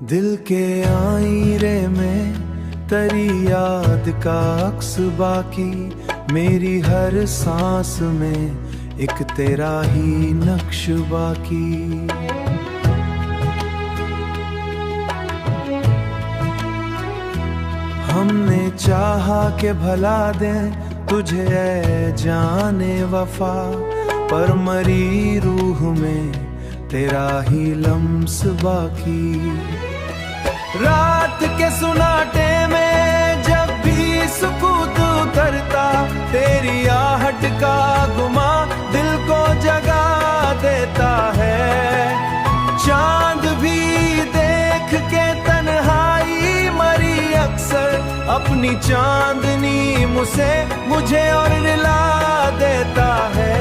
दिल के आईने में तेरी याद का अक्स बाकी, मेरी हर सांस में एक तेरा ही नक्श बाकी। हमने चाहा के भला दें तुझे ऐ जाने वफा, पर मरी रूह में तेरा ही लम्स बाकी। रात के सुनाटे में जब भी सुकूत उतरता, तेरी आहट का गुमा दिल को जगा देता है। चांद भी देख के तन्हाई मरी अक्सर, अपनी चांदनी मुझे और रिला देता है।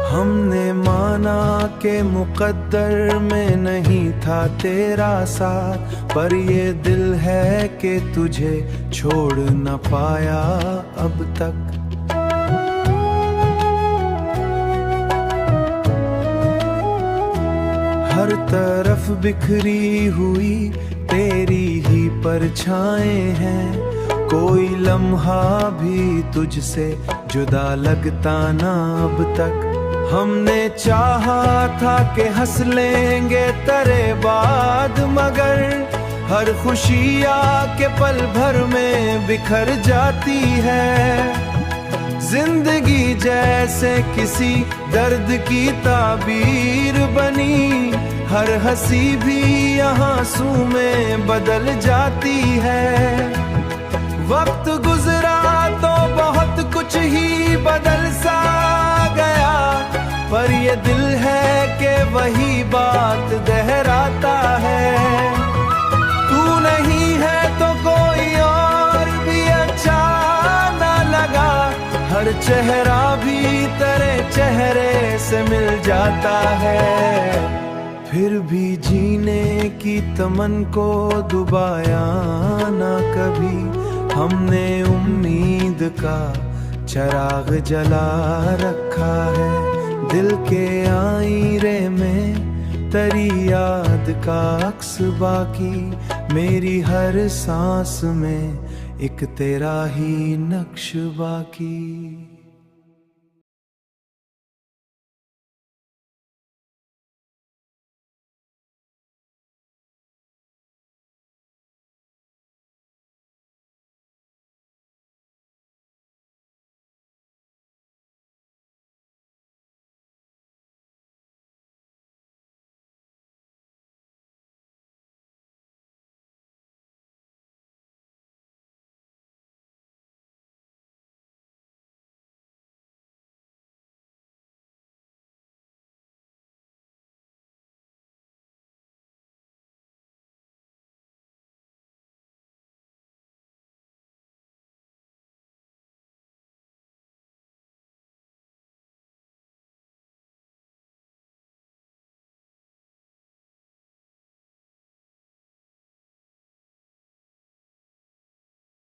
हमने माना के मुकद्दर में नहीं था तेरा साथ, पर ये दिल है कि तुझे छोड़ न पाया अब तक। हर तरफ बिखरी हुई तेरी ही परछाएं हैं, कोई लम्हा भी तुझसे जुदा लगता ना अब तक। हमने चाहा था कि हंस लेंगे तेरे बाद, मगर हर खुशी आके पल भर में बिखर जाती है। जिंदगी जैसे किसी दर्द की ताबीर बनी, हर हंसी भी यहाँ आंसू में बदल जाती है। वक्त गुजरा तो बहुत कुछ ही बदल सा गया, पर ये दिल है कि वही बात दोहराता है। तू नहीं है तो कोई और भी अच्छा ना लगा, हर चेहरा भी तेरे चेहरे से मिल जाता है। फिर भी जीने की तमन को दुबाया ना कभी, हमने उम्मीद का चराग जला रखा है। दिल के आईने में तेरी याद का अक्स बाकी, मेरी हर सांस में एक तेरा ही नक्श बाकी।